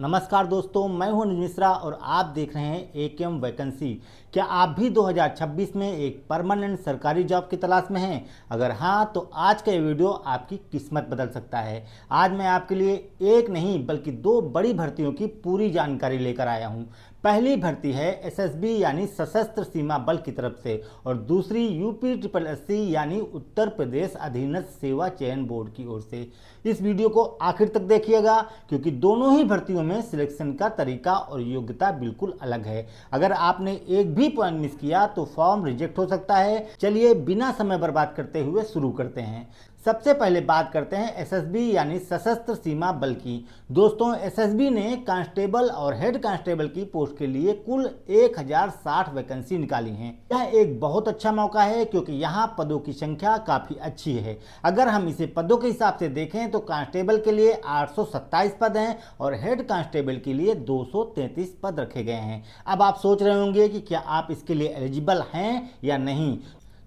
नमस्कार दोस्तों, मैं हूं अनुज मिश्रा और आप देख रहे हैं एकेएम वैकेंसी। क्या आप भी 2026 में एक परमानेंट सरकारी जॉब की तलाश में हैं? अगर हाँ तो आज का ये वीडियो आपकी किस्मत बदल सकता है। आज मैं आपके लिए एक नहीं बल्कि दो बड़ी भर्तियों की पूरी जानकारी लेकर आया हूँ। पहली भर्ती है एसएसबी यानी सशस्त्र सीमा बल की तरफ से और दूसरी यूपीएससी यानी उत्तर प्रदेश अधीनस्थ सेवा चयन बोर्ड की ओर से। इस वीडियो को आखिर तक देखिएगा क्योंकि दोनों ही भर्तियों में सिलेक्शन का तरीका और योग्यता बिल्कुल अलग है। अगर आपने एक भी पॉइंट मिस किया तो फॉर्म रिजेक्ट हो सकता है। चलिए बिना समय बर्बाद करते हुए शुरू करते हैं। सबसे पहले बात करते हैं एसएसबी यानी सशस्त्र सीमा बल की। दोस्तों, एसएसबी ने कांस्टेबल और हेड कांस्टेबल की पोस्ट के लिए कुल 1060 वैकेंसी निकाली हैं। यह एक बहुत अच्छा मौका है क्योंकि यहाँ पदों की संख्या काफ़ी अच्छी है। अगर हम इसे पदों के हिसाब से देखें तो कांस्टेबल के लिए 827 पद हैं और हेड कांस्टेबल के लिए 233 पद रखे गए हैं। अब आप सोच रहे होंगे कि क्या आप इसके लिए एलिजिबल हैं या नहीं,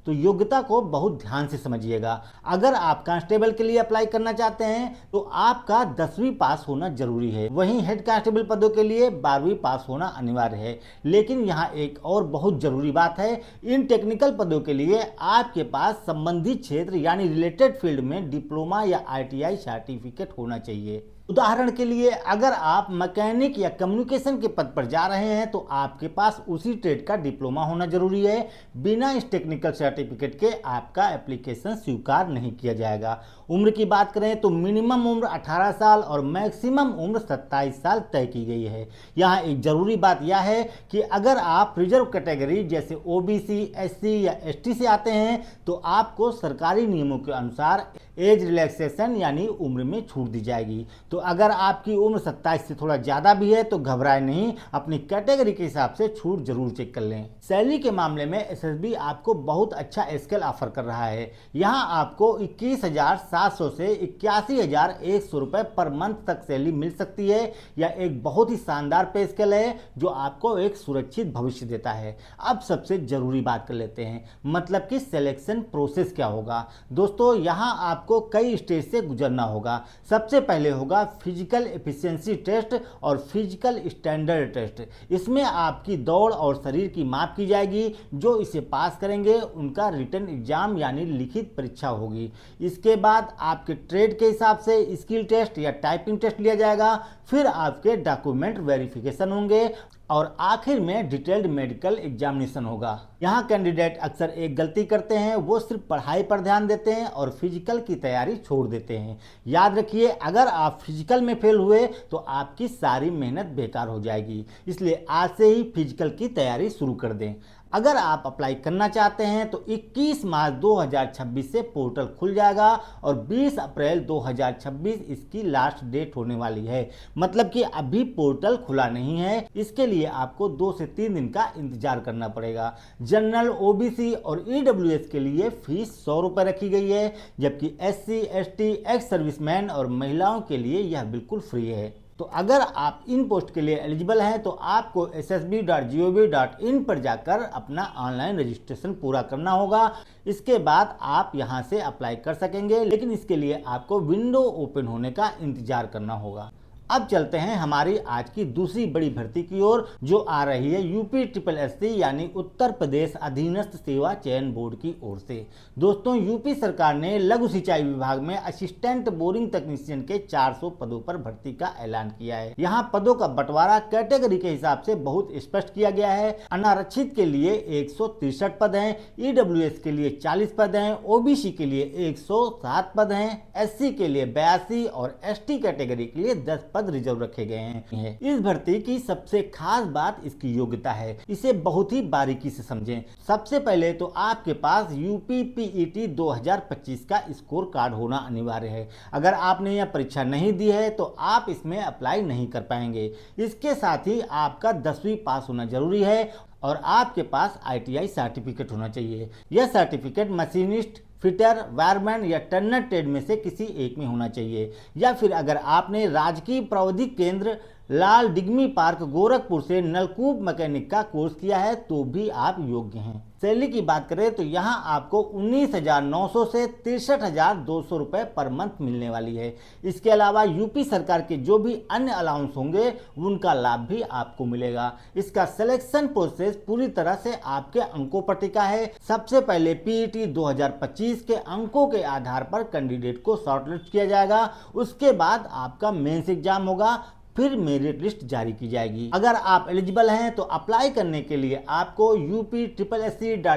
तो योग्यता को बहुत ध्यान से समझिएगा। अगर आप कांस्टेबल के लिए अप्लाई करना चाहते हैं तो आपका 10वीं पास होना जरूरी है। वहीं हेड कांस्टेबल पदों के लिए 12वीं पास होना अनिवार्य है। लेकिन यहाँ एक और बहुत जरूरी बात है, इन टेक्निकल पदों के लिए आपके पास संबंधित क्षेत्र यानी रिलेटेड फील्ड में डिप्लोमा या ITI सर्टिफिकेट होना चाहिए। उदाहरण के लिए अगर आप मैकेनिक या कम्युनिकेशन के पद पर जा रहे हैं तो आपके पास उसी ट्रेड का डिप्लोमा होना जरूरी है। बिना इस टेक्निकल सर्टिफिकेट के आपका एप्लीकेशन स्वीकार नहीं किया जाएगा। उम्र की बात करें तो मिनिमम उम्र 18 साल और मैक्सिमम उम्र 27 साल तय की गई है। यहाँ एक जरूरी बात यह है कि अगर आप रिजर्व कैटेगरी जैसे OBC, SC या ST से आते हैं तो आपको सरकारी नियमों के अनुसार एज रिलैक्सेशन यानी उम्र में छूट दी जाएगी। तो अगर आपकी उम्र 27 से थोड़ा ज़्यादा भी है तो घबराए नहीं, अपनी कैटेगरी के हिसाब से छूट जरूर चेक कर लें। सैलरी के मामले में एसएसबी आपको बहुत अच्छा स्केल ऑफर कर रहा है। यहाँ आपको 21,700 से 81,100 रुपये पर मंथ तक सैलरी मिल सकती है। यह एक बहुत ही शानदार पे स्केल है जो आपको एक सुरक्षित भविष्य देता है। अब सबसे जरूरी बात कर लेते हैं, मतलब कि सिलेक्शन प्रोसेस क्या होगा। दोस्तों, यहाँ आपको कई स्टेज से गुजरना होगा। सबसे पहले होगा फिजिकल एफिशिएंसी टेस्ट और फिजिकल स्टैंडर्ड टेस्ट। इसमें आपकी दौड़ और शरीर की माप की जाएगी। जो इसे पास करेंगे उनका रिटन एग्जाम यानी लिखित परीक्षा होगी। इसके बाद आपके ट्रेड के हिसाब से स्किल टेस्ट या टाइपिंग टेस्ट लिया जाएगा। फिर आपके डॉक्यूमेंट वेरिफिकेशन होंगे और आखिर में डिटेल्ड मेडिकल एग्जामिनेशन होगा। यहाँ कैंडिडेट अक्सर एक गलती करते हैं, वो सिर्फ पढ़ाई पर ध्यान देते हैं और फिजिकल की तैयारी छोड़ देते हैं। याद रखिए, अगर आप फिजिकल में फेल हुए तो आपकी सारी मेहनत बेकार हो जाएगी। इसलिए आज से ही फिजिकल की तैयारी शुरू कर दें। अगर आप अप्लाई करना चाहते हैं तो 21 मार्च 2026 से पोर्टल खुल जाएगा और 20 अप्रैल 2026 इसकी लास्ट डेट होने वाली है। मतलब कि अभी पोर्टल खुला नहीं है, इसके लिए आपको 2 से 3 दिन का इंतजार करना पड़ेगा। जनरल, OBC और EWS के लिए फीस 100 रुपये रखी गई है, जबकि SC, ST, एक्स सर्विसमैन और महिलाओं के लिए यह बिल्कुल फ्री है। तो अगर आप इन पोस्ट के लिए एलिजिबल हैं तो आपको ssb.gov.in पर जाकर अपना ऑनलाइन रजिस्ट्रेशन पूरा करना होगा। इसके बाद आप यहां से अप्लाई कर सकेंगे, लेकिन इसके लिए आपको विंडो ओपन होने का इंतजार करना होगा। अब चलते हैं हमारी आज की दूसरी बड़ी भर्ती की ओर, जो आ रही है UPSSC यानी उत्तर प्रदेश अधीनस्थ सेवा चयन बोर्ड की ओर से। दोस्तों, यूपी सरकार ने लघु सिंचाई विभाग में असिस्टेंट बोरिंग तकनीशियन के 400 पदों पर भर्ती का ऐलान किया है। यहाँ पदों का बंटवारा कैटेगरी के हिसाब से बहुत स्पष्ट किया गया है। अनारक्षित के लिए 163 पद हैं, EWS के लिए 40 पद हैं, OBC के लिए 107 पद हैं, SC के लिए 82 और ST कैटेगरी के लिए 10 पद रिजर्व रखे गए हैं। इस भर्ती की सबसे खास बात इसकी योग्यता है। इसे बहुत ही बारीकी से समझें। सबसे पहले तो आपके पास UPPET 2025 का स्कोर कार्ड होना अनिवार्य है। अगर आपने यह परीक्षा नहीं दी है तो आप इसमें अप्लाई नहीं कर पाएंगे। इसके साथ ही आपका 10वीं पास होना जरूरी है और आपके पास ITI सर्टिफिकेट होना चाहिए। यह सर्टिफिकेट मशीनिस्ट, फिटर, वायरमैन या टर्नर ट्रेड में से किसी एक में होना चाहिए। या फिर अगर आपने राजकीय प्रावधिक केंद्र लाल डिग्मी पार्क गोरखपुर से नलकूप मैकेनिक का कोर्स किया है तो भी आप योग्य हैं। सैलरी की बात करें तो यहाँ आपको 19,900 से 63,200 रुपए पर मंथ मिलने वाली है। इसके अलावा यूपी सरकार के जो भी अन्य अलाउंस होंगे उनका लाभ भी आपको मिलेगा। इसका सिलेक्शन प्रोसेस पूरी तरह से आपके अंकों पर टिका है। सबसे पहले पीईटी 2025 के अंकों के आधार पर कैंडिडेट को शॉर्टलिस्ट किया जाएगा। उसके बाद आपका मेंस एग्जाम होगा, फिर मेरिट लिस्ट जारी की जाएगी। अगर आप एलिजिबल हैं तो अप्लाई करने के लिए आपको upssc.gov.in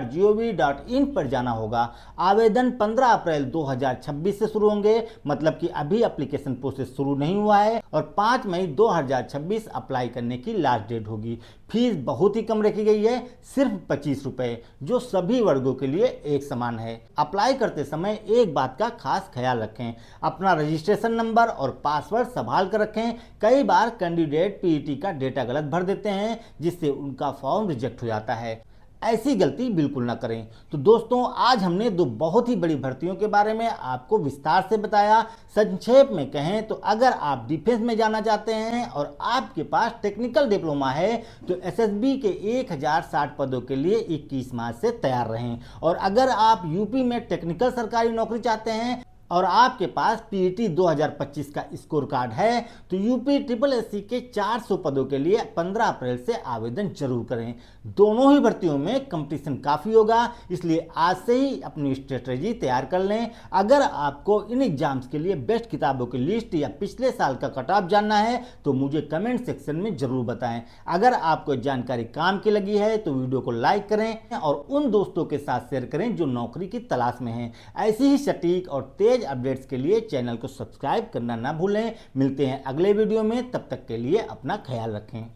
पर जाना होगा। आवेदन 15 अप्रैल 2026 से शुरू होंगे, मतलब कि अभी एप्लीकेशन प्रोसेस शुरू नहीं हुआ है, और 5 मई 2026 अप्लाई करने की लास्ट डेट होगी। फीस बहुत ही कम रखी गई है, सिर्फ 25 रुपए, जो सभी वर्गों के लिए एक समान है। अप्लाई करते समय एक बात का खास ख्याल रखें, अपना रजिस्ट्रेशन नंबर और पासवर्ड संभाल कर रखें। कई बार कैंडिडेट पीईटी का डेटा गलत भर देते हैं, जिससे उनका फॉर्म रिजेक्ट हो जाता है। ऐसी गलती बिल्कुल ना करें। तो दोस्तों, आज हमने दो बहुत ही बड़ी भर्तियों के बारे में आपको विस्तार से बताया। संक्षेप में कहें तो अगर आप डिफेंस में जाना चाहते हैं और आपके पास टेक्निकल डिप्लोमा है तो एसएसबी के 1060 पदों के लिए 21 मार्च से तैयार रहें। और अगर आप यूपी में टेक्निकल सरकारी नौकरी चाहते हैं और आपके पास पीईटी 2025 का स्कोर कार्ड है तो यूपी ट्रिपल एससी के 400 पदों के लिए 15 अप्रैल से आवेदन जरूर करें। दोनों ही भर्तियों में कंपटीशन काफ़ी होगा, इसलिए आज से ही अपनी स्ट्रेटजी तैयार कर लें। अगर आपको इन एग्जाम्स के लिए बेस्ट किताबों की लिस्ट या पिछले साल का कट ऑफ जानना है तो मुझे कमेंट सेक्शन में जरूर बताएं। अगर आपको जानकारी काम की लगी है तो वीडियो को लाइक करें और उन दोस्तों के साथ शेयर करें जो नौकरी की तलाश में हैं। ऐसी ही सटीक और तेज अपडेट्स के लिए चैनल को सब्सक्राइब करना ना भूलें। मिलते हैं अगले वीडियो में, तब तक के लिए अपना ख्याल रखें।